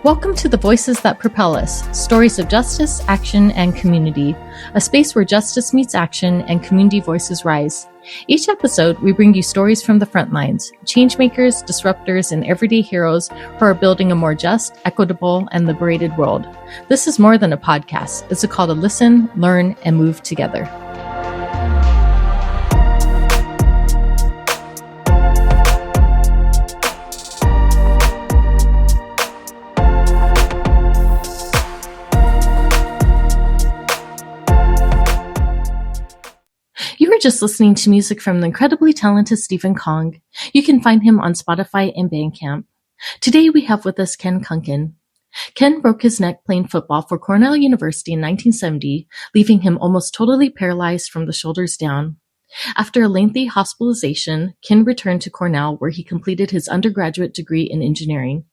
Welcome to the Voices That Propel Us, stories of justice, action, and community, a space where justice meets action and community voices rise. Each episode, we bring you stories from the front lines, changemakers, disruptors, and everyday heroes who are building a more just, equitable, and liberated world. This is more than a podcast. It's a call to listen, learn, and move together. You were just listening to music from the incredibly talented Stephen Kong. You can find him on Spotify and Bandcamp. Today we have with us Ken Kunken. Ken broke his neck playing football for Cornell University in 1970, leaving him almost totally paralyzed from the shoulders down. After a lengthy hospitalization, Ken returned to Cornell where he completed his undergraduate degree in engineering.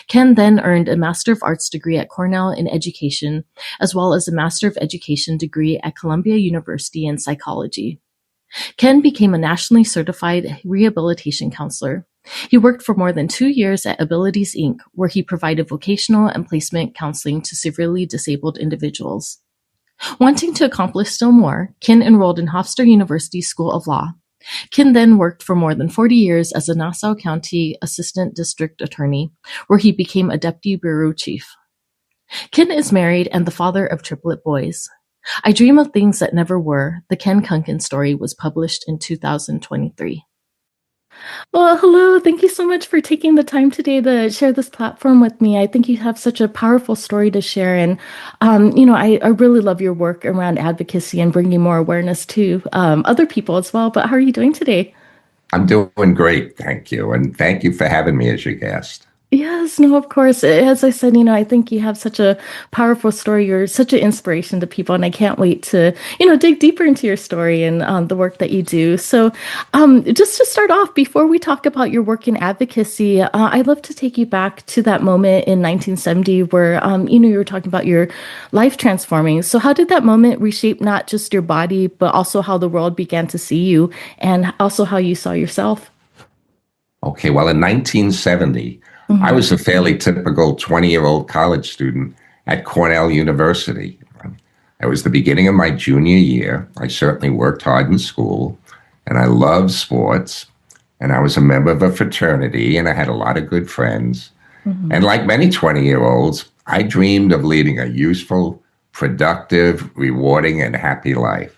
Ken then earned a Master of Arts degree at Cornell in education, as well as a Master of Education degree at Columbia University in psychology. Ken became a nationally certified rehabilitation counselor. He worked for more than 2 years at Abilities, Inc., where he provided vocational and placement counseling to severely disabled individuals. Wanting to accomplish still more, Ken enrolled in Hofstra University School of Law. Ken then worked for more than 40 years as a Nassau County Assistant District Attorney, where he became a Deputy Bureau Chief. Ken is married and the father of triplet boys. I Dream of Things That Never Were, the Ken Kunken story, was published in 2023. Well, hello. Thank you so much for taking the time today to share this platform with me. I think you have such a powerful story to share. And, I really love your work around advocacy and bringing more awareness to other people as well. But how are you doing today? I'm doing great. Thank you. And thank you for having me as your guest. Yes, no, of course. As I said, I think you have such a powerful story. You're such an inspiration to people, and I can't wait to, dig deeper into your story and the work that you do. So just to start off, before we talk about your work in advocacy, I'd love to take you back to that moment in 1970 where, you were talking about your life transforming. So how did that moment reshape not just your body, but also how the world began to see you and also how you saw yourself? Okay, well, in 1970, I was a fairly typical 20-year-old college student at Cornell University. It was the beginning of my junior year. I certainly worked hard in school, and I loved sports, and I was a member of a fraternity, and I had a lot of good friends. And like many 20-year-olds, I dreamed of leading a useful, productive, rewarding, and happy life.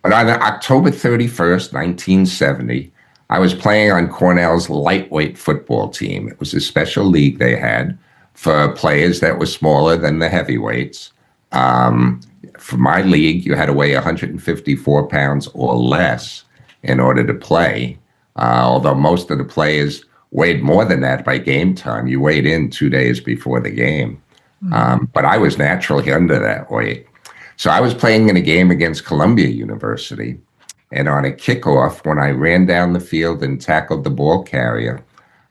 But on October 31st, 1970, I was playing on Cornell's lightweight football team. It was a special league they had for players that were smaller than the heavyweights. For my league, you had to weigh 154 pounds or less in order to play. Although most of the players weighed more than that by game time. You weighed in 2 days before the game. But I was naturally under that weight. So I was playing in a game against Columbia University. And on a kickoff, when I ran down the field and tackled the ball carrier,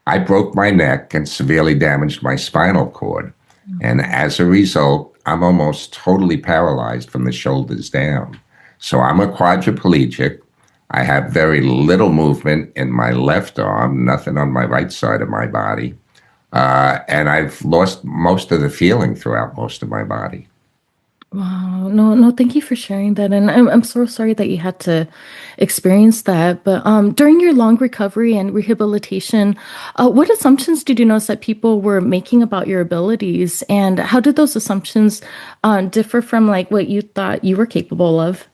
I broke my neck and severely damaged my spinal cord. And as a result, I'm almost totally paralyzed from the shoulders down. So I'm a quadriplegic. I have very little movement in my left arm, nothing on my right side of my body. And I've lost most of the feeling throughout most of my body. Wow. No, thank you for sharing that. And I'm so sorry that you had to experience that. But during your long recovery and rehabilitation, what assumptions did you notice that people were making about your abilities? And how did those assumptions differ from what you thought you were capable of?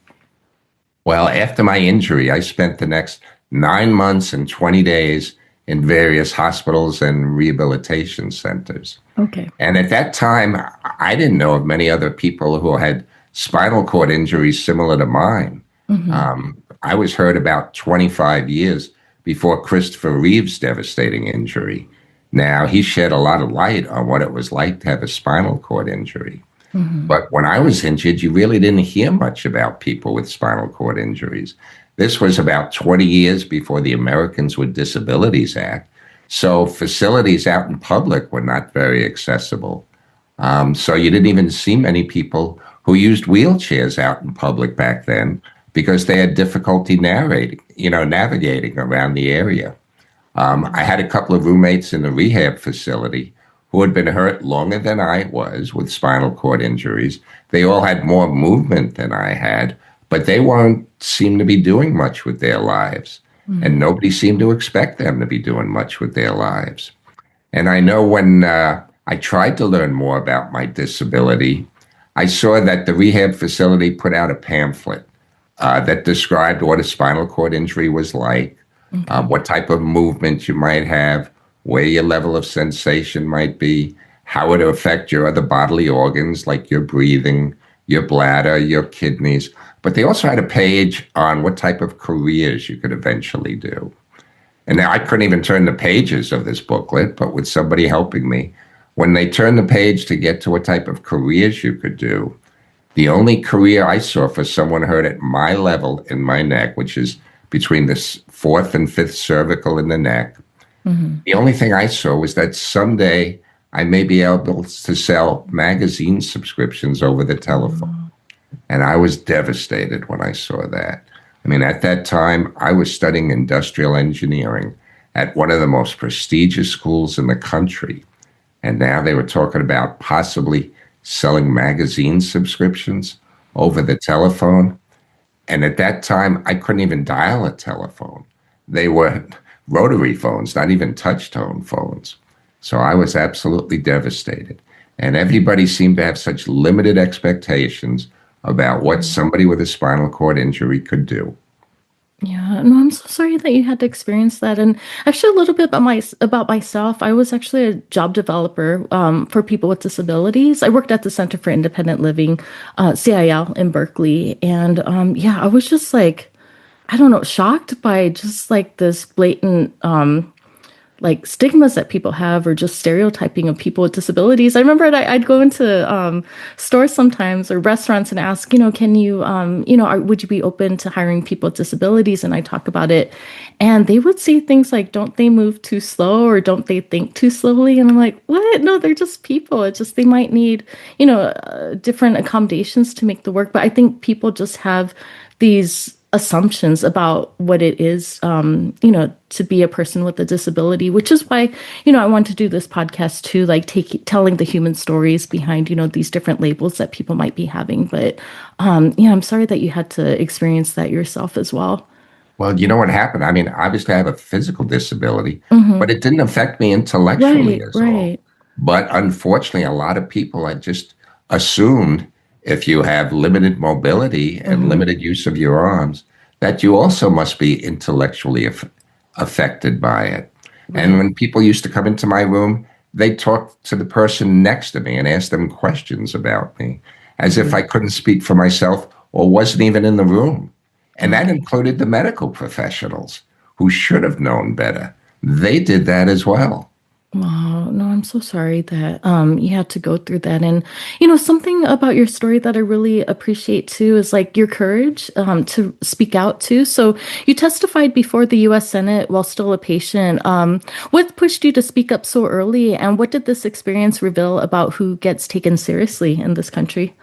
Well, after my injury, I spent the next 9 months and 20 days in various hospitals and rehabilitation centers. Okay. And at that time, I didn't know of many other people who had spinal cord injuries similar to mine. I was heard about 25 years before Christopher Reeve's devastating injury. Now, he shed a lot of light on what it was like to have a spinal cord injury. But when I was injured, you really didn't hear much about people with spinal cord injuries. This was about 20 years before the Americans with Disabilities Act. So facilities out in public were not very accessible. So you didn't even see many people who used wheelchairs out in public back then because they had difficulty navigating around the area. I had a couple of roommates in the rehab facility who had been hurt longer than I was with spinal cord injuries. They all had more movement than I had, but they weren't seem to be doing much with their lives. And nobody seemed to expect them to be doing much with their lives. And I know when I tried to learn more about my disability, I saw that the rehab facility put out a pamphlet that described what a spinal cord injury was like, what type of movement you might have, where your level of sensation might be, how it would affect your other bodily organs like your breathing, your bladder, your kidneys. But they also had a page on what type of careers you could eventually do. And now I couldn't even turn the pages of this booklet, but with somebody helping me, when they turned the page to get to what type of careers you could do, the only career I saw for someone hurt at my level in my neck, which is between the fourth and fifth cervical in the neck, the only thing I saw was that someday I may be able to sell magazine subscriptions over the telephone. And I was devastated when I saw that. I mean, at that time, I was studying industrial engineering at one of the most prestigious schools in the country. And now they were talking about possibly selling magazine subscriptions over the telephone. And at that time, I couldn't even dial a telephone. They were rotary phones, not even touch-tone phones. So I was absolutely devastated. And everybody seemed to have such limited expectations about what somebody with a spinal cord injury could do. Yeah, no, I'm so sorry that you had to experience that. And actually, a little bit about myself. I was actually a job developer for people with disabilities. I worked at the Center for Independent Living, CIL in Berkeley, and yeah, I was just like, I don't know, shocked by just like this blatant like stigmas that people have or just stereotyping of people with disabilities. I remember I'd go into stores sometimes or restaurants and ask, can you, would you be open to hiring people with disabilities? And I talk about it. And they would say things like, don't they move too slow or don't they think too slowly? And I'm like, what? No, they're just people. It's just they might need, different accommodations to make the work. But I think people just have these assumptions about what it is, to be a person with a disability, which is why, I want to do this podcast too, like telling the human stories behind, these different labels that people might be having. But I'm sorry that you had to experience that yourself as well. Well, you know what happened? I mean, obviously I have a physical disability, but it didn't affect me intellectually Right, as all. right. But unfortunately, a lot of people had just assumed if you have limited mobility and limited use of your arms, that you also must be intellectually affected by it. Right. And when people used to come into my room, they talked to the person next to me and asked them questions about me as if I couldn't speak for myself or wasn't even in the room. And that included the medical professionals who should have known better. They did that as well. Wow, no, I'm so sorry that you had to go through that. And something about your story that I really appreciate too is like your courage to speak out too. So you testified before the U.S. Senate while still a patient. What pushed you to speak up so early, and what did this experience reveal about who gets taken seriously in this country?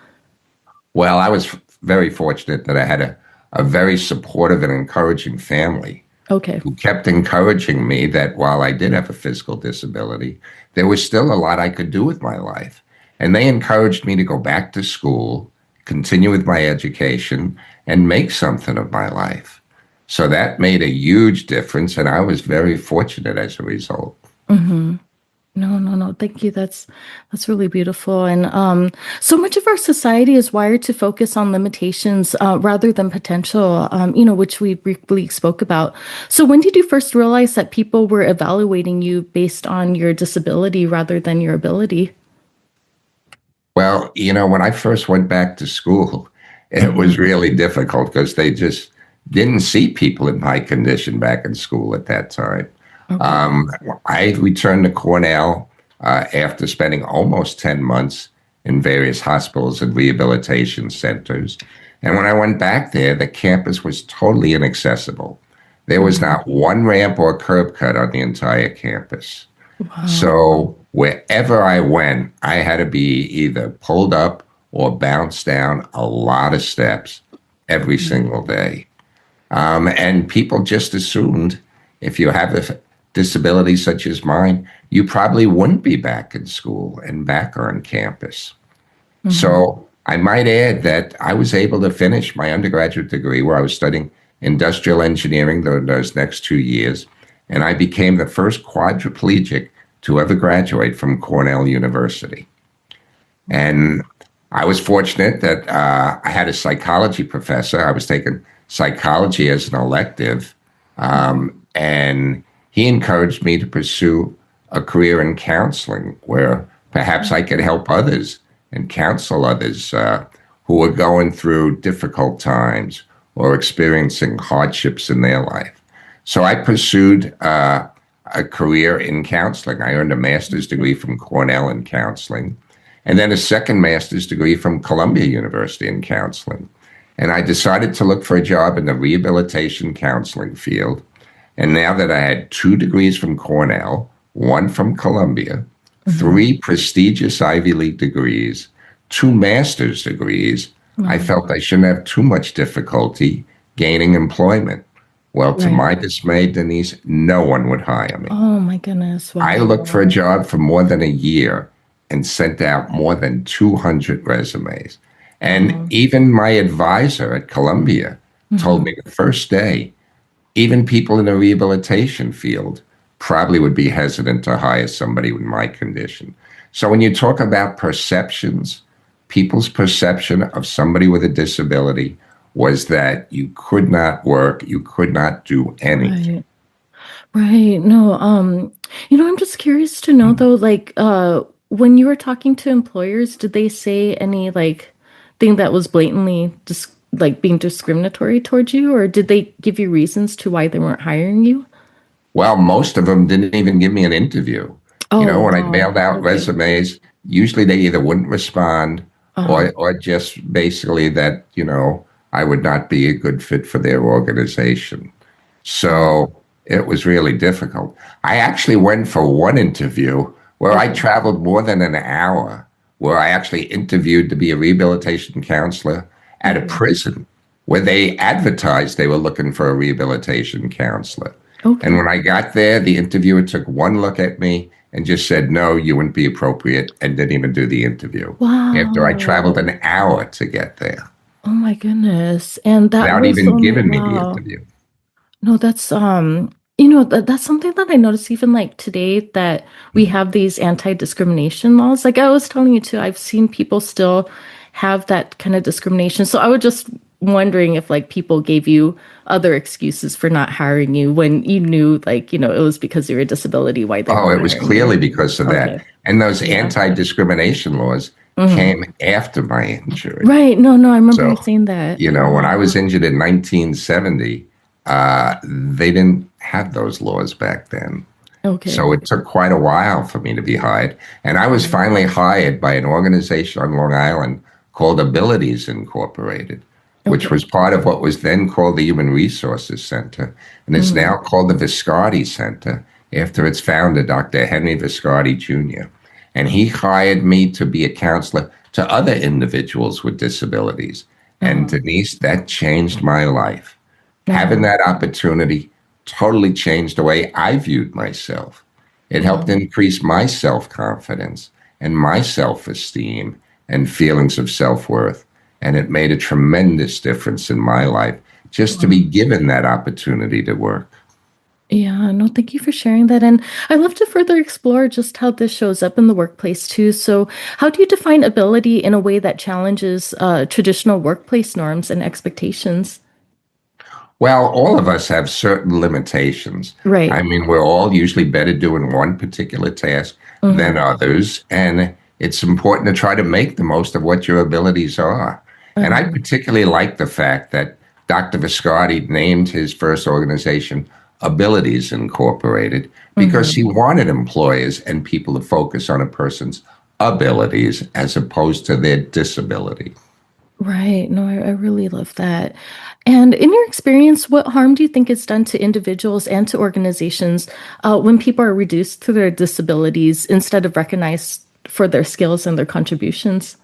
Well, I was very fortunate that I had a very supportive and encouraging family Okay. who kept encouraging me that while I did have a physical disability, there was still a lot I could do with my life. And they encouraged me to go back to school, continue with my education, and make something of my life. So that made a huge difference, and I was very fortunate as a result. No. Thank you. That's really beautiful. And so much of our society is wired to focus on limitations rather than potential, which we briefly spoke about. So when did you first realize that people were evaluating you based on your disability rather than your ability? Well, when I first went back to school, it was really difficult because they just didn't see people in my condition back in school at that time. Okay. I returned to Cornell after spending almost 10 months in various hospitals and rehabilitation centers. And when I went back there, the campus was totally inaccessible. There was not one ramp or curb cut on the entire campus. Wow. So wherever I went, I had to be either pulled up or bounced down a lot of steps every single day. And people just assumed if you have disabilities such as mine, you probably wouldn't be back in school and back on campus. So I might add that I was able to finish my undergraduate degree where I was studying industrial engineering those next 2 years, and I became the first quadriplegic to ever graduate from Cornell University. And I was fortunate that I had a psychology professor. I was taking psychology as an elective, and he encouraged me to pursue a career in counseling where perhaps I could help others and counsel others who were going through difficult times or experiencing hardships in their life. So I pursued a career in counseling. I earned a master's degree from Cornell in counseling, and then a second master's degree from Columbia University in counseling. And I decided to look for a job in the rehabilitation counseling field. And now that I had 2 degrees from Cornell, 1 from Columbia, 3 prestigious Ivy League degrees, 2 master's degrees, I felt I shouldn't have too much difficulty gaining employment. Well, to my dismay, Denise, no one would hire me. Oh, my goodness. Wow. I looked for a job for more than a year and sent out more than 200 resumes. And even my advisor at Columbia told me the first day, even people in the rehabilitation field probably would be hesitant to hire somebody with my condition. So when you talk about perceptions, people's perception of somebody with a disability was that you could not work, you could not do anything. Right. No, I'm just curious to know though, like, when you were talking to employers, did they say any like thing that was blatantly just like being discriminatory towards you, or did they give you reasons to why they weren't hiring you? Well, most of them didn't even give me an interview. Oh, When I wow. mailed out resumes, usually they either wouldn't respond or just basically that, I would not be a good fit for their organization. So it was really difficult. I actually went for one interview where I traveled more than an hour, where I actually interviewed to be a rehabilitation counselor at a prison where they advertised they were looking for a rehabilitation counselor. And when I got there, the interviewer took one look at me and just said, no, you wouldn't be appropriate, and didn't even do the interview. Wow. After I traveled an hour to get there. Oh my goodness. And that Without was even only, giving me the wow. interview. No, that's that's something that I noticed even like today that we have these anti-discrimination laws. Like I was telling you too, I've seen people still have that kind of discrimination. So I was just wondering if like people gave you other excuses for not hiring you when you knew like, it was because of your disability why they Oh, weren't it was hiring clearly you. because of Okay. that. And those Yeah. anti-discrimination laws came after my injury. Right. No, I remember you So, saying that. when I was injured in 1970, they didn't have those laws back then. Okay. So it took quite a while for me to be hired. And I was finally hired by an organization on Long Island called Abilities Incorporated, which was part of what was then called the Human Resources Center. And it's now called the Viscardi Center after its founder, Dr. Henry Viscardi Jr. And he hired me to be a counselor to other individuals with disabilities. And Denise, that changed my life. Having that opportunity totally changed the way I viewed myself. It helped increase my self-confidence and my self-esteem and feelings of self-worth. And it made a tremendous difference in my life just to be given that opportunity to work. Yeah, no, thank you for sharing that. And I'd love to further explore just how this shows up in the workplace too. So, how do you define ability in a way that challenges traditional workplace norms and expectations? Well, all of us have certain limitations. Right. I mean, we're all usually better doing one particular task than others. And it's important to try to make the most of what your abilities are. And I particularly like the fact that Dr. Viscardi named his first organization Abilities Incorporated because he wanted employers and people to focus on a person's abilities as opposed to their disability. Right. No, I really love that. And in your experience, what harm do you think is done to individuals and to organizations when people are reduced to their disabilities instead of recognized for their skills and their contributions?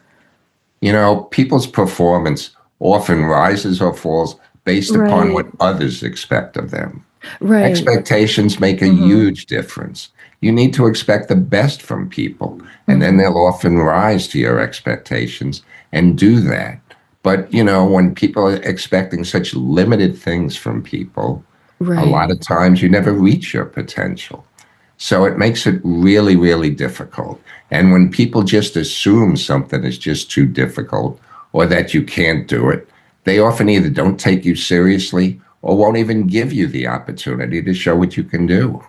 People's performance often rises or falls based upon what others expect of them. Right. Expectations make a Mm-hmm. huge difference. You need to expect the best from people, and then Mm-hmm. they'll often rise to your expectations and do that. But, when people are expecting such limited things from people, a lot Right. of times you never reach your potential. So it makes it really, really difficult. And when people just assume something is just too difficult or that you can't do it, they often either don't take you seriously or won't even give you the opportunity to show what you can do.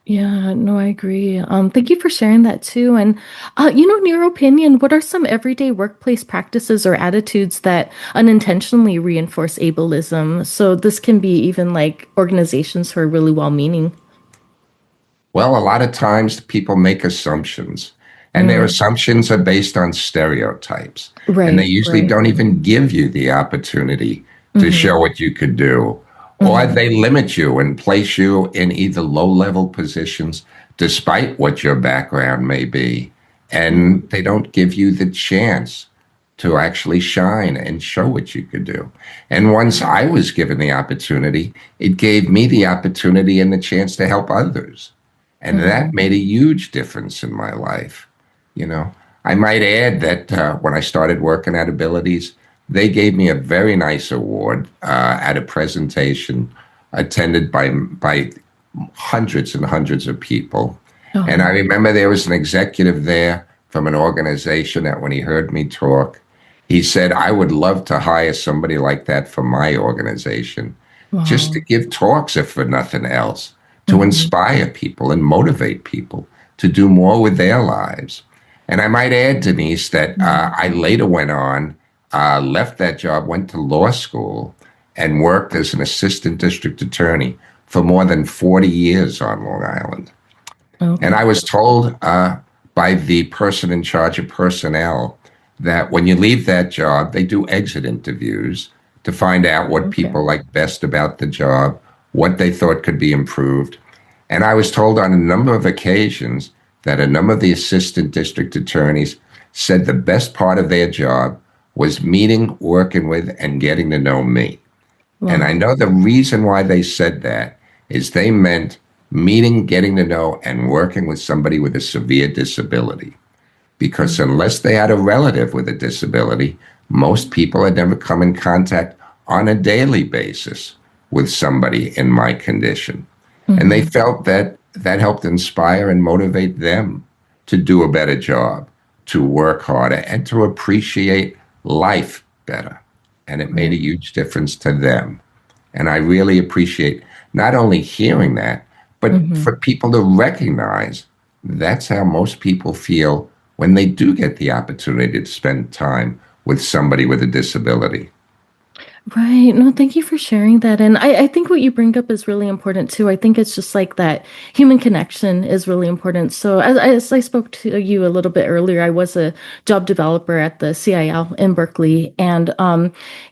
Yeah, no, I agree. Thank you for sharing that too. And, in your opinion, what are some everyday workplace practices or attitudes that unintentionally reinforce ableism? So this can be even like organizations who are really well-meaning. Well, a lot of times people make assumptions, and their Mm, assumptions are based on stereotypes. And they right, usually right. don't even give you the opportunity to Mm-hmm, show what you could do. Or mm-hmm, they limit you and place you in either low level positions, despite what your background may be. mm-hmm, And they don't give you the chance to actually shine and show what you could do. And once I was given the opportunity, it gave me the opportunity and the chance to help others. And mm-hmm. that made a huge difference in my life. You know, I might add that when I started working at Abilities, they gave me a very nice award at a presentation attended by hundreds and hundreds of people. And I Oh, remember there was an executive there from an organization that when he heard me talk, he said, I would love to hire somebody like that for my organization, just to wow. give talks, if for nothing else, to Mm-hmm, inspire people and motivate people to do more with their lives. And I might add, Denise, that mm-hmm. I later went on, left that job, went to law school, and worked as an assistant district attorney for more than 40 years on Long Island. And I Okay. was told by the person in charge of personnel that when you leave that job, they do exit interviews to find out what Okay. people like best about the job, what they thought could be improved. And I was told on a number of occasions that a number of the assistant district attorneys said the best part of their job was meeting, working with, and getting to know me. And I Wow. know the reason why they said that is they meant meeting, getting to know, and working with somebody with a severe disability. Because unless they had a relative with a disability, most people had never come in contact on a daily basis with somebody in my condition. And they Mm-hmm. felt that that helped inspire and motivate them to do a better job, to work harder, and to appreciate life better. And it made a Right. huge difference to them. And I really appreciate not only hearing that, but Mm-hmm. for people to recognize that's how most people feel when they do get the opportunity to spend time with somebody with a disability. Right. No, thank you for sharing that. And I think what you bring up is really important too. I think it's just like that human connection is really important. So as I spoke to you a little bit earlier, I was a job developer at the CIL in Berkeley. And,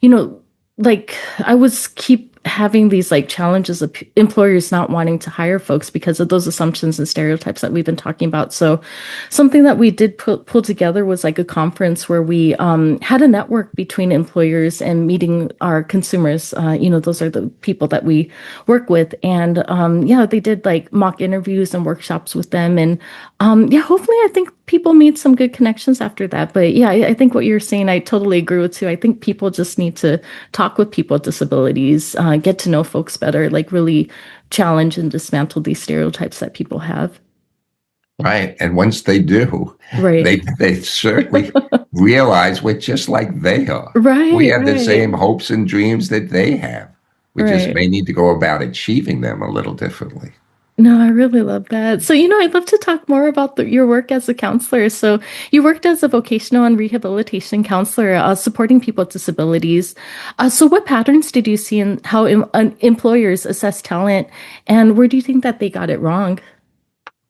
you know, like I was keep having these like challenges of employers not wanting to hire folks because of those assumptions and stereotypes that we've been talking about. So something that we did pull together was like a conference where we had a network between employers and meeting our consumers. Those are the people that we work with. And yeah, they did like mock interviews and workshops with them. And yeah, hopefully, I think people made some good connections after that. But yeah, I think what you're saying, I totally agree with too. I think people just need to talk with people with disabilities, get to know folks better, like really challenge and dismantle these stereotypes that people have. Right. And once they do, Right. they certainly realize we're just like they are. We Right, have the right, same hopes and dreams that they have. We just right. may need to go about achieving them a little differently. No, I really love that. So, I'd love to talk more about your work as a counselor. So, you worked as a vocational and rehabilitation counselor, supporting people with disabilities. So, what patterns did you see in how employers assess talent, and where do you think that they got it wrong?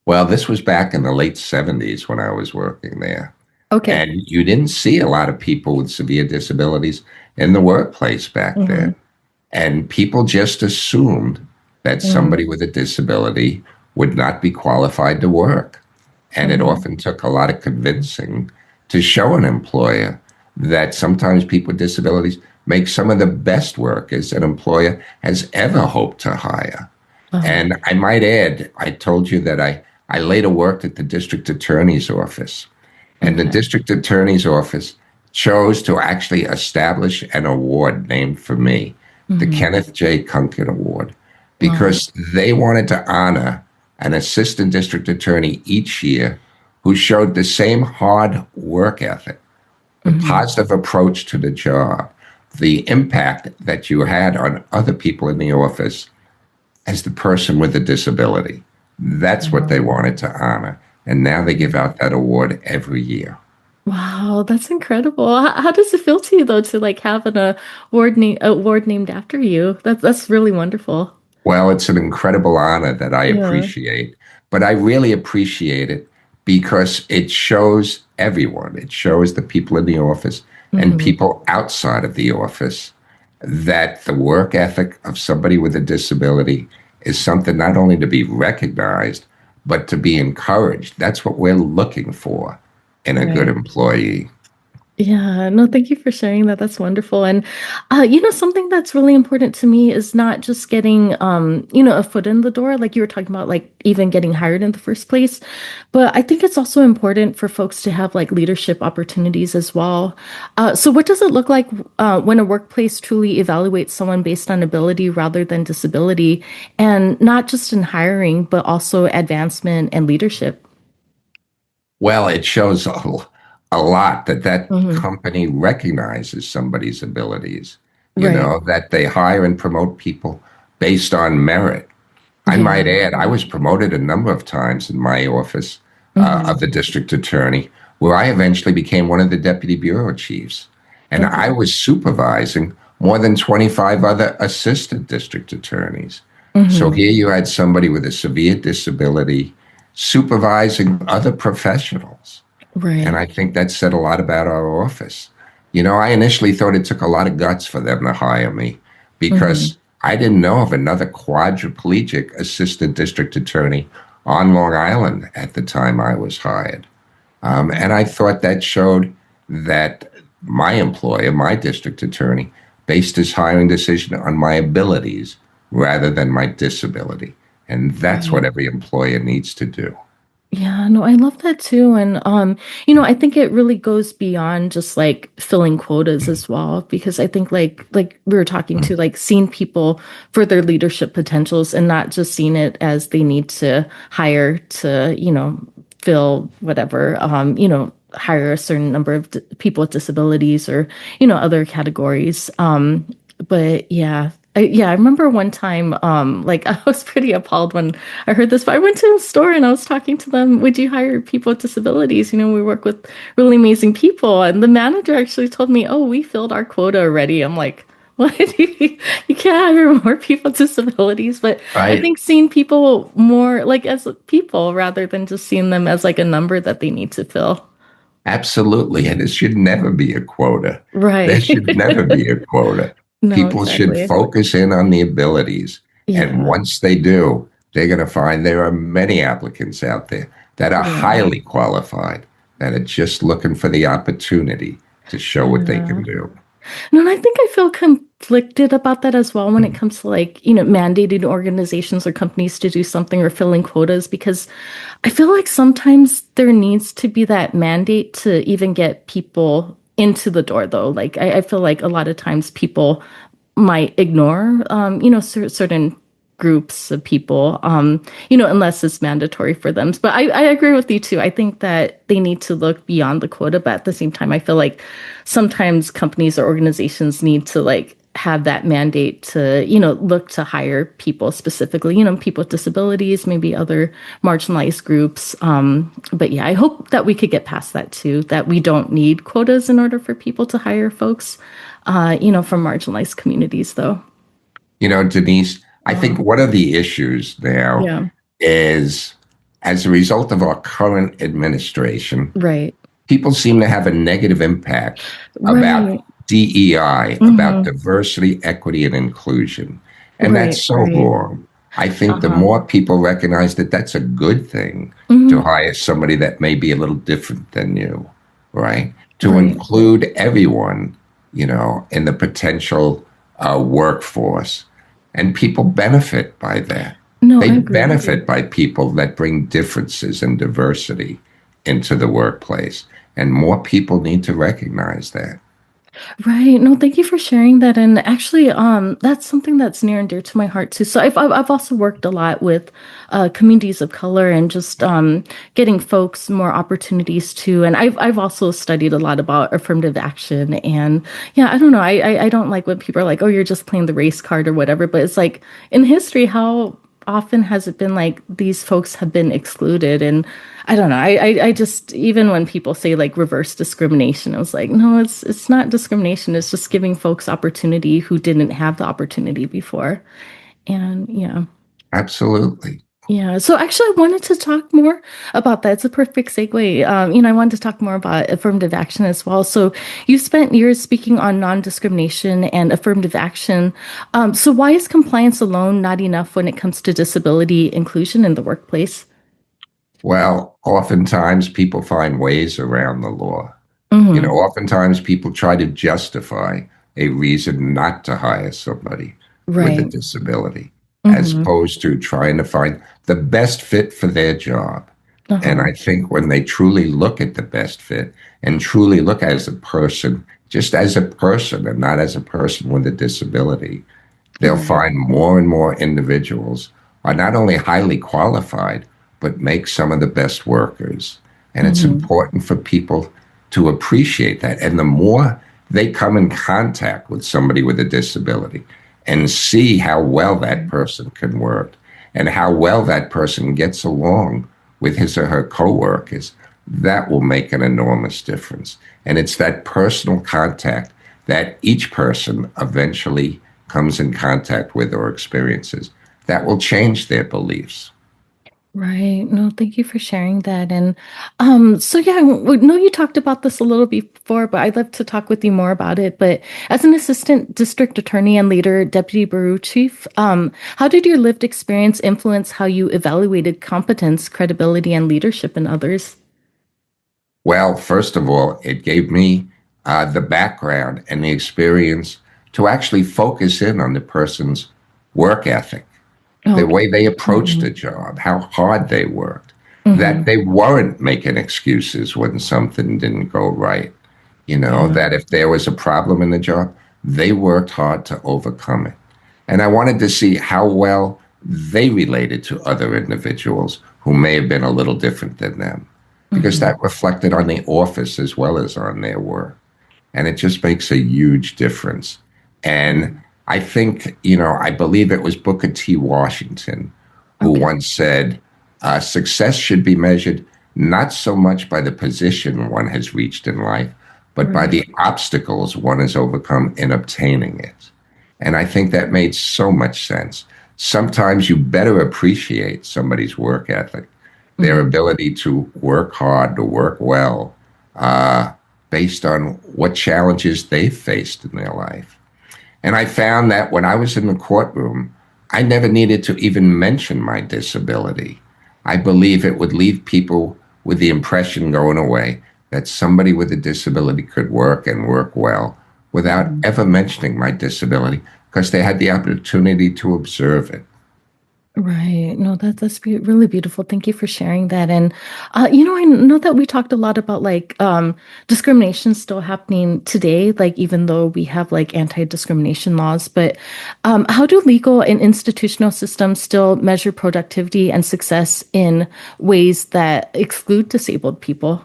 Well, this was back in the late 70s when I was working there. Okay. And you didn't see a lot of people with severe disabilities in the workplace back Mm-hmm. then. And people just assumed that Mm-hmm. somebody with a disability would not be qualified to work. And it Mm-hmm. often took a lot of convincing to show an employer that sometimes people with disabilities make some of the best workers an employer has ever hoped to hire. Oh, And I might add, I told you that I later worked at the district attorney's office. And the okay. district attorney's office chose to actually establish an award named for me, the Mm-hmm. Kenneth J. Kunken Award, Oh, because they wanted to honor an assistant district attorney each year who showed the same hard work ethic, the mm-hmm. positive approach to the job, the impact that you had on other people in the office as the person with a disability. That's what they wanted to honor. And now they give out that award every year. Wow, that's incredible. How does it feel to you though to like have an award named after you? That's really wonderful. Well, it's an incredible honor that I Yeah. appreciate, but I really appreciate it because it shows everyone. It shows the people in the office and Hmm. people outside of the office that the work ethic of somebody with a disability is something not only to be recognized, but to be encouraged. That's what we're looking for in a good Right. employee. Yeah, no, thank you for sharing that. That's wonderful. And something that's really important to me is not just getting a foot in the door, like you were talking about, like even getting hired in the first place. But I think it's also important for folks to have like leadership opportunities as well. So what does it look like when a workplace truly evaluates someone based on ability rather than disability, and not just in hiring, but also advancement and leadership? Well, it shows a lot that that Hmm. company recognizes somebody's abilities, Right. that they hire and promote people based on merit. I Yeah. might add, I was promoted a number of times in my office Hmm. of the district attorney, where I eventually became one of the deputy bureau chiefs. And I Okay. was supervising more than 25 other assistant district attorneys. So Hmm. here you had somebody with a severe disability supervising other professionals. And Right. I think that said a lot about our office. I initially thought it took a lot of guts for them to hire me Hmm. because I didn't know of another quadriplegic assistant district attorney on Long Island at the time I was hired. And I thought that showed that my employer, my district attorney, based his hiring decision on my abilities rather than my disability. And that's what Right. every employer needs to do. Yeah, no, I love that too. And I think it really goes beyond just like filling quotas as well, because I think like we were talking to like seeing people for their leadership potentials and not just seeing it as they need to hire to, fill whatever, hire a certain number of people with disabilities or, other categories. But yeah, I remember one time, like I was pretty appalled when I heard this, but I went to a store and I was talking to them, would you hire people with disabilities? We work with really amazing people. And the manager actually told me, oh, we filled our quota already. I'm like, what? You can't hire more people with disabilities. But I Right? think seeing people more like as people rather than just seeing them as like a number that they need to fill. Absolutely. And it should never be a quota. There Right. should never be a quota. No, People should exactly. focus in on the abilities. And Yeah. once they do, they're going to find there are many applicants out there that are Yeah. highly qualified, that are just looking for the opportunity to show what they Yeah. can do. No, and I think I feel conflicted about that as well when it comes to like, mandating organizations or companies to do something or filling quotas, because I feel like sometimes there needs to be that mandate to even get people into the door, though. Like, I feel like a lot of times people might ignore, certain groups of people, unless it's mandatory for them. But I agree with you too. I think that they need to look beyond the quota, but at the same time, I feel like sometimes companies or organizations need to like have that mandate to, look to hire people specifically, people with disabilities, maybe other marginalized groups. But yeah, I hope that we could get past that too, that we don't need quotas in order for people to hire folks, from marginalized communities, though. Denise, I think Uh, one of the issues now yeah, is as a result of our current administration, right, people seem to have a negative impact about right, DEI, about hmm, diversity, equity, and inclusion. And that's right, so right. wrong. I think the Uh-huh. more people recognize that that's a good thing to Hmm. hire somebody that may be a little different than you, right? To Right. include everyone, in the potential workforce. And people benefit by that. No, They I agree. benefit by people that bring differences and diversity into the workplace. And more people need to recognize that. Right. No, thank you for sharing that. And actually, that's something that's near and dear to my heart too. So I've also worked a lot with communities of color and just getting folks more opportunities too. And I've also studied a lot about affirmative action. And yeah, I don't know. I don't like when people are like, oh, you're just playing the race card or whatever. But it's like in history, how often has it been like these folks have been excluded? And I don't know. I just, even when people say like reverse discrimination, I was like, no, it's not discrimination. It's just giving folks opportunity who didn't have the opportunity before. And yeah. Absolutely. Yeah. So actually, I wanted to talk more about that. It's a perfect segue. I wanted to talk more about affirmative action as well. So you spent years speaking on non-discrimination and affirmative action. So why is compliance alone not enough when it comes to disability inclusion in the workplace? Well, oftentimes people find ways around the law. Mm-hmm. Oftentimes people try to justify a reason not to hire somebody with a Right. disability, as Mm-hmm. opposed to trying to find the best fit for their job. And Uh-huh. I think when they truly look at the best fit and truly look as a person, just as a person and not as a person with a disability, they'll Right. find more and more individuals are not only highly qualified, but make some of the best workers. And it's Mm-hmm. important for people to appreciate that. And the more they come in contact with somebody with a disability and see how well that person can work and how well that person gets along with his or her coworkers, that will make an enormous difference. And it's that personal contact that each person eventually comes in contact with or experiences that will change their beliefs. Right. No, thank you for sharing that. And so yeah, we know you talked about this a little before, but I'd love to talk with you more about it. But as an assistant district attorney and later deputy bureau chief, how did your lived experience influence how you evaluated competence, credibility, and leadership in others? Well, first of all, it gave me the background and the experience to actually focus in on the person's work ethic, the Okay. way they approached Mm-hmm. a job, how hard they worked, that Mm-hmm. they weren't making excuses when something didn't go right. Yeah. That if there was a problem in the job, they worked hard to overcome it. And I wanted to see how well they related to other individuals who may have been a little different than them, because Mm-hmm. that reflected on the office as well as on their work. And it just makes a huge difference. And I think, I believe it was Booker T. Washington who Okay. once said, success should be measured not so much by the position one has reached in life, but by Right. the obstacles one has overcome in obtaining it. And I think that made so much sense. Sometimes you better appreciate somebody's work ethic, their Mm-hmm. ability to work hard, to work well, uh, based on what challenges they've faced in their life. And I found that when I was in the courtroom, I never needed to even mention my disability. I believe it would leave people with the impression going away that somebody with a disability could work and work well without Mm-hmm. ever mentioning my disability because they had the opportunity to observe it. Right. No, that's really beautiful. Thank you for sharing that. And I know that we talked a lot about like discrimination still happening today, like even though we have like anti-discrimination laws, but how do legal and institutional systems still measure productivity and success in ways that exclude disabled people?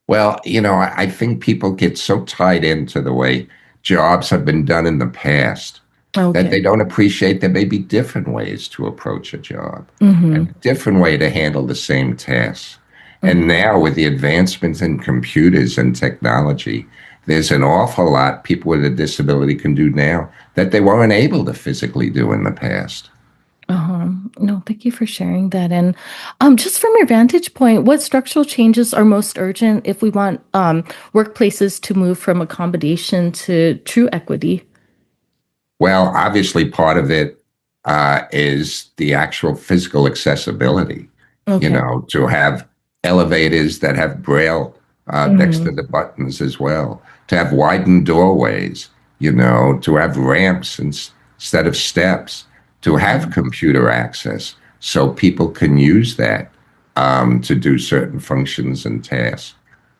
Well, I think people get so tied into the way jobs have been done in the past that Okay. they don't appreciate there may be different ways to approach a job, a Mm-hmm. different way to handle the same tasks. And Mm-hmm. now with the advancements in computers and technology, there's an awful lot people with a disability can do now that they weren't able to physically do in the past. Uh-huh. No, thank you for sharing that. And just from your vantage point, what structural changes are most urgent if we want workplaces to move from accommodation to true equity? Well, obviously, part of it is the actual physical accessibility, Okay. to have elevators that have braille next to Hmm. the buttons as well. to have widened doorways, to have ramps instead of steps, to have computer access so people can use that to do certain functions and tasks.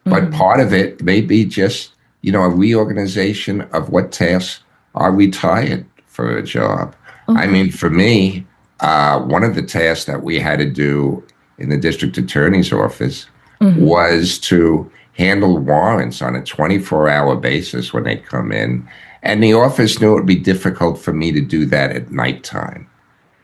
But part of it may be just, a reorganization of what tasks are retired for a job. I mean, for me, one of the tasks that we had to do in the district attorney's office was to handle warrants on a 24-hour basis when they come in. And the office knew it would be difficult for me to do that at nighttime.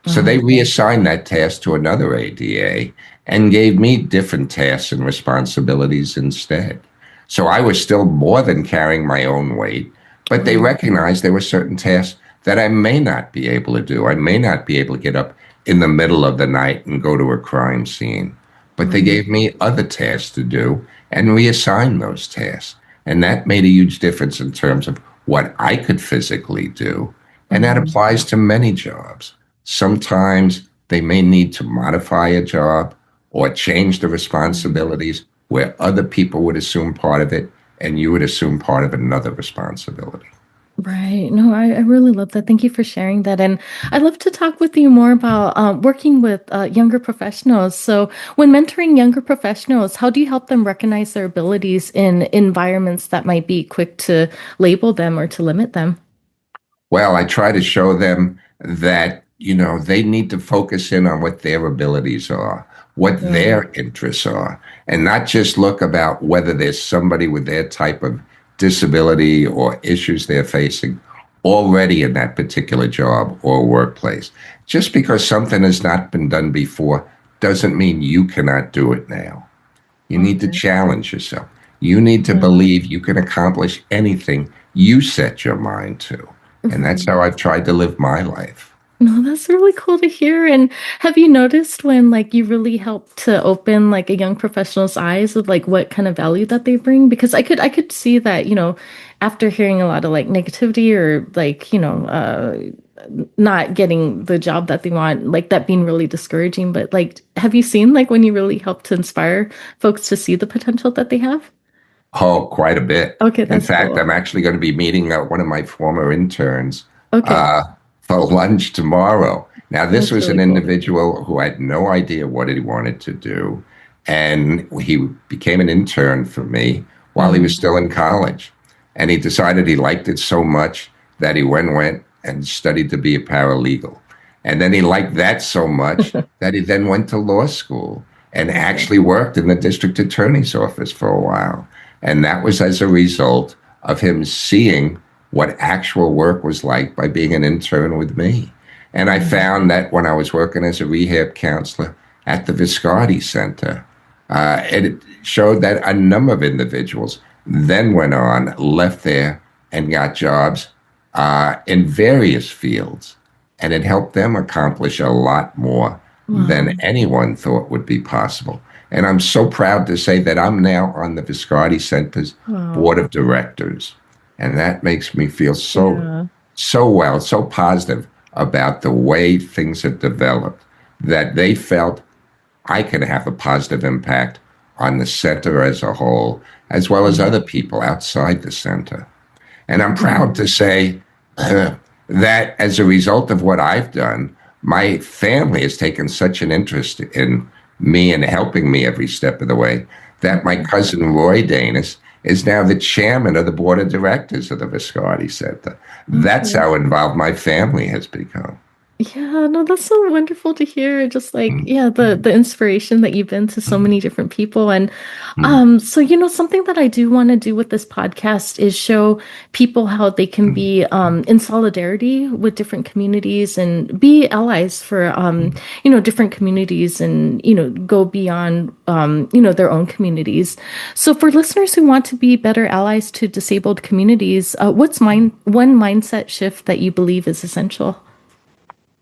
So they reassigned that task to another ADA and gave me different tasks and responsibilities instead. So I was still more than carrying my own weight, but they recognized there were certain tasks that I may not be able to do. I may not be able to get up in the middle of the night and go to a crime scene. But they gave me other tasks to do and reassigned those tasks. And that made a huge difference in terms of what I could physically do. And that applies to many jobs. Sometimes they may need to modify a job or change the responsibilities where other people would assume part of it and you would assume part of another responsibility. Right. No, I really love that. Thank you for sharing that. And I'd love to talk with you more about working with younger professionals. So when mentoring younger professionals, how do you help them recognize their abilities in environments that might be quick to label them or to limit them? Well, I try to show them that, they need to focus in on what their abilities are, what their interests are, and not just look about whether there's somebody with their type of disability or issues they're facing already in that particular job or workplace. Just because something has not been done before doesn't mean you cannot do it now. You need to challenge yourself. You need to believe you can accomplish anything you set your mind to. And that's how I've tried to live my life. No, that's really cool to hear. And have you noticed when you really help to open a young professional's eyes of what kind of value that they bring? Because I could see that, after hearing a lot of negativity or not getting the job that they want, that being really discouraging. But have you seen when you really help to inspire folks to see the potential that they have? Oh, quite a bit. Okay, In that's fact, cool. I'm actually going to be meeting one of my former interns Okay, for lunch tomorrow. Now, this that's was really an cool. individual who had no idea what he wanted to do. And he became an intern for me while he was still in college. And he decided he liked it so much that he went and studied to be a paralegal. And then he liked that so much that he then went to law school and actually worked in the district attorney's office for a while. And that was as a result of him seeing what actual work was like by being an intern with me. And I found that when I was working as a rehab counselor at the Viscardi Center, it showed that a number of individuals then went on, left there, and got jobs in various fields. And it helped them accomplish a lot more than anyone thought would be possible. And I'm so proud to say that I'm now on the Viscardi Center's board of directors. And that makes me feel so well, so positive about the way things have developed, that they felt I can have a positive impact on the center as a whole, as well as other people outside the center. And I'm proud to say that as a result of what I've done, my family has taken such an interest in me and helping me every step of the way that my cousin Roy Danis is now the chairman of the board of directors of the Viscardi Center. That's how involved my family has become. Yeah, no, that's so wonderful to hear. Just the inspiration that you've been to so many different people. And so something that I do want to do with this podcast is show people how they can be in solidarity with different communities and be allies for different communities and go beyond their own communities. So for listeners who want to be better allies to disabled communities, what's one mindset shift that you believe is essential?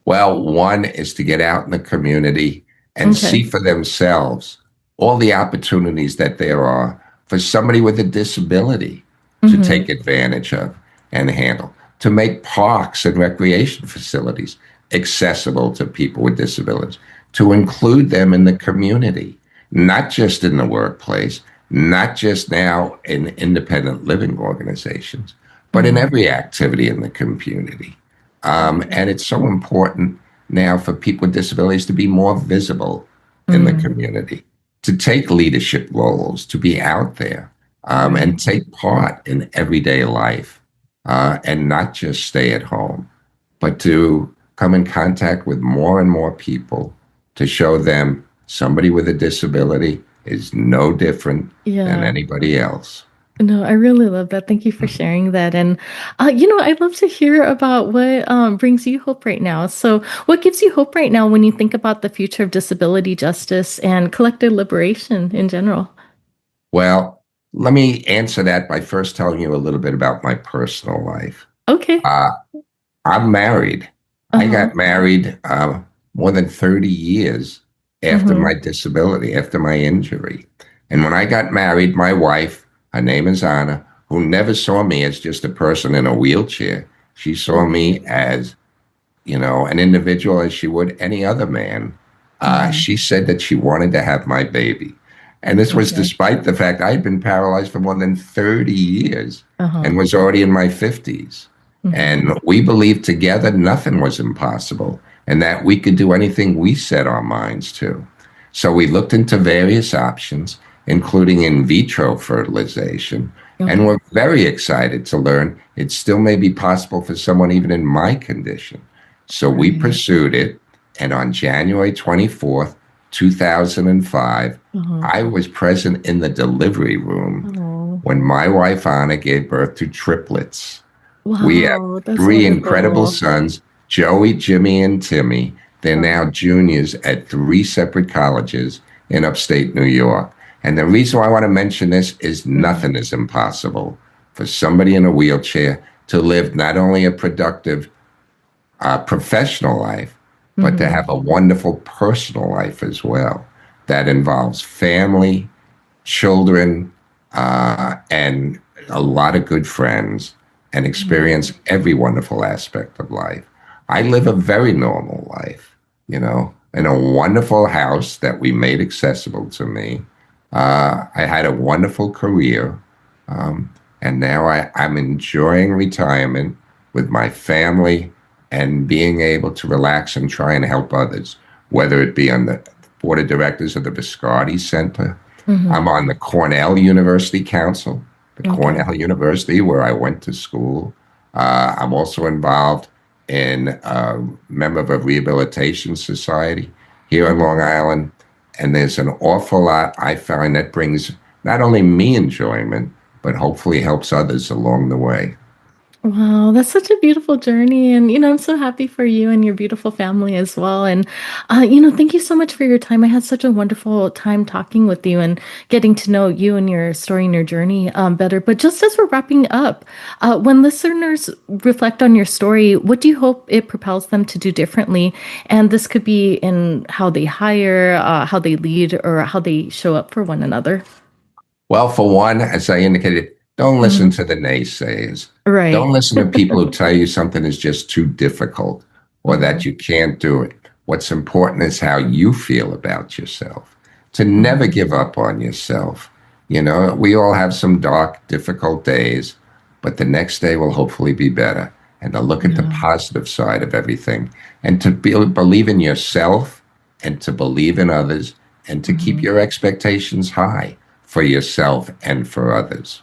Well, one is to get out in the community and see Okay. for themselves all the opportunities that there are for somebody with a disability to take advantage of and handle, to make parks and recreation facilities accessible to people with disabilities, to include them in the community, not just in the workplace, not just now in independent living organizations, but in Mm-hmm. every activity in the community. And it's so important now for people with disabilities to be more visible in the Mm, community, to take leadership roles, to be out there, and right. take part in everyday life, and not just stay at home, but to come in contact with more and more people to show them somebody with a disability is no different than Yeah. anybody else. No, I really love that. Thank you for sharing that. And, I'd love to hear about what brings you hope right now. So, what gives you hope right now when you think about the future of disability justice and collective liberation in general? Well, let me answer that by first telling you a little bit about my personal life. Okay. Uh, I'm married. I Uh-huh. got married more than 30 years after Mm-hmm. my disability, after my injury. And when I got married, my wife, her name is Anna, who never saw me as just a person in a wheelchair. She saw me Right. as, an individual as she would any other man. Mm-hmm. She said that she wanted to have my baby. And this was Okay. despite the fact I had been paralyzed for more than 30 years Uh-huh. and was already in my 50s. Mm-hmm. And we believed together nothing was impossible and that we could do anything we set our minds to. So we looked into various options, including in vitro fertilization, and Okay. we're very excited to learn it still may be possible for someone even in my condition. So we Right. pursued it, and on January 24th, 2005, Uh-huh. I was present in the delivery room Oh, when my wife Anna gave birth to triplets. We have wow. That's three incredible wonderful. sons, Joey, Jimmy, and Timmy. They're now Uh-huh. juniors at three separate colleges in upstate New York. And the reason why I want to mention this is Mm-hmm. nothing is impossible for somebody in a wheelchair to live not only a productive professional life, but to Mm-hmm. have a wonderful personal life as well that involves family, children, and a lot of good friends, and experience every wonderful aspect of life. I live a very normal life, in a wonderful house that we made accessible to me. I had a wonderful career, and now I'm enjoying retirement with my family and being able to relax and try and help others, whether it be on the board of directors of the Viscardi Center. Mm-hmm. I'm on the Cornell University Council, the Okay. Cornell University where I went to school. I'm also involved in a member of a rehabilitation society here in Okay. Long Island. And there's an awful lot I find that brings not only me enjoyment, but hopefully helps others along the way. Wow, that's such a beautiful journey. And, I'm so happy for you and your beautiful family as well. And, thank you so much for your time. I had such a wonderful time talking with you and getting to know you and your story and your journey better. But just as we're wrapping up, when listeners reflect on your story, what do you hope it propels them to do differently? And this could be in how they hire, how they lead, or how they show up for one another. Well, for one, as I indicated, don't listen Hmm. to the naysayers. Don't Right. listen to people who tell you something is just too difficult or that Hmm. you can't do it. What's important is how you feel about yourself, to never Hmm. give up on yourself. We all have some dark, difficult days, but the next day will hopefully be better. And to look at the Yeah. positive side of everything and to believe in yourself and to believe in others and to keep Hmm. your expectations high for yourself and for others.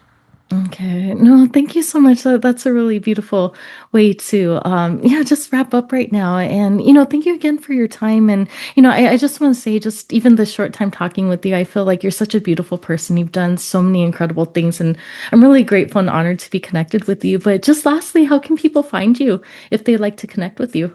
Okay. No, thank you so much. That's a really beautiful way to, just wrap up right now. And, thank you again for your time. And, I just want to say, just even the short time talking with you, I feel like you're such a beautiful person. You've done so many incredible things, and I'm really grateful and honored to be connected with you. But just lastly, how can people find you if they'd like to connect with you?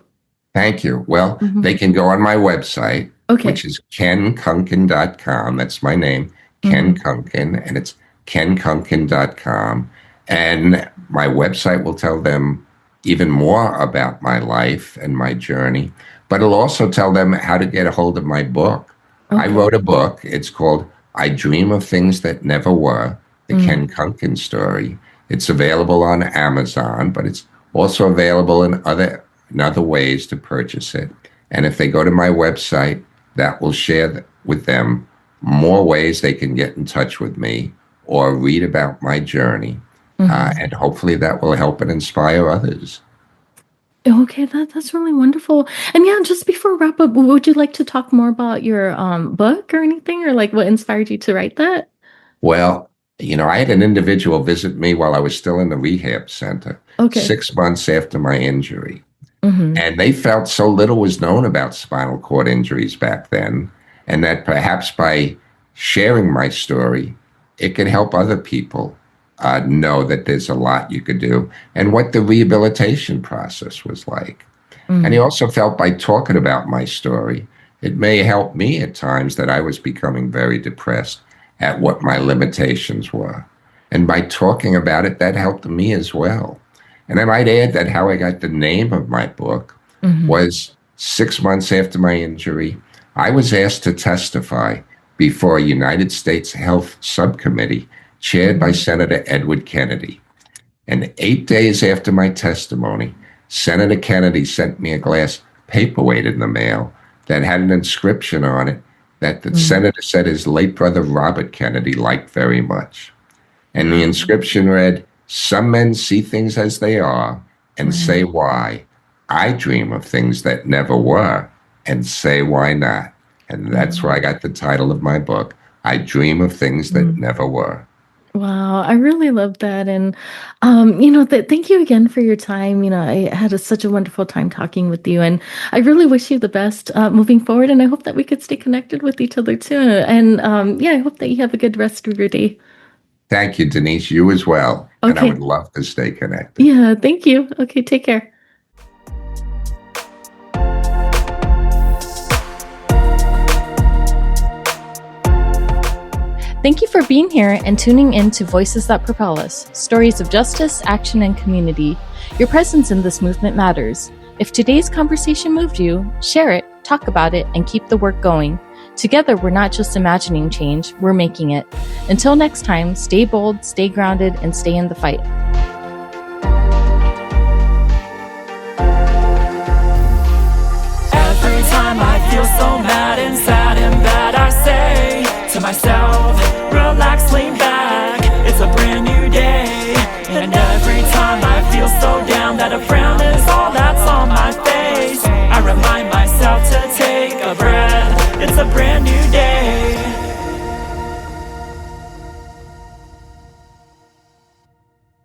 Thank you. Well, Hmm. they can go on my website, Okay. which is kenkunken.com. That's my name, Ken Hmm. Kunken, and it's kenkunken.com. And my website will tell them even more about my life and my journey, but it'll also tell them how to get a hold of my book. I Okay. wrote a book. It's called I Dream of Things That Never Were, The Mm. Ken Kunken Story. It's available on Amazon, but it's also available in other ways to purchase it. And if they go to my website, that will share with them more ways they can get in touch with me or read about my journey. And hopefully that will help and inspire others. Okay, that's really wonderful. And yeah, just before wrap up, would you like to talk more about your book or anything, or like what inspired you to write that? Well, I had an individual visit me while I was still in the rehab center, Okay. 6 months after my injury. Mm-hmm. And they felt so little was known about spinal cord injuries back then, and that perhaps by sharing my story, it could help other people know that there's a lot you could do and what the rehabilitation process was like. And he also felt by talking about my story, it may help me at times that I was becoming very depressed at what my limitations were. And by talking about it, that helped me as well. And I might add that how I got the name of my book was 6 months after my injury. I was asked to testify before a United States Health Subcommittee chaired by Senator Edward Kennedy. And 8 days after my testimony, Senator Kennedy sent me a glass paperweight in the mail that had an inscription on it that the senator said his late brother Robert Kennedy liked very much. And the inscription read, "Some men see things as they are and say why. I dream of things that never were and say why not." And that's where I got the title of my book, I Dream of Things That Never Were. Wow, I really love that. And, thank you again for your time. I had such a wonderful time talking with you, and I really wish you the best moving forward. And I hope that we could stay connected with each other too. And I hope that you have a good rest of your day. Thank you, Denise. You as well. And I would Okay. love to stay connected. Yeah, thank you. Okay, take care. Thank you for being here and tuning in to Voices That Propel Us, stories of justice, action, and community. Your presence in this movement matters. If today's conversation moved you, share it, talk about it, and keep the work going. Together, we're not just imagining change, we're making it. Until next time, stay bold, stay grounded, and stay in the fight.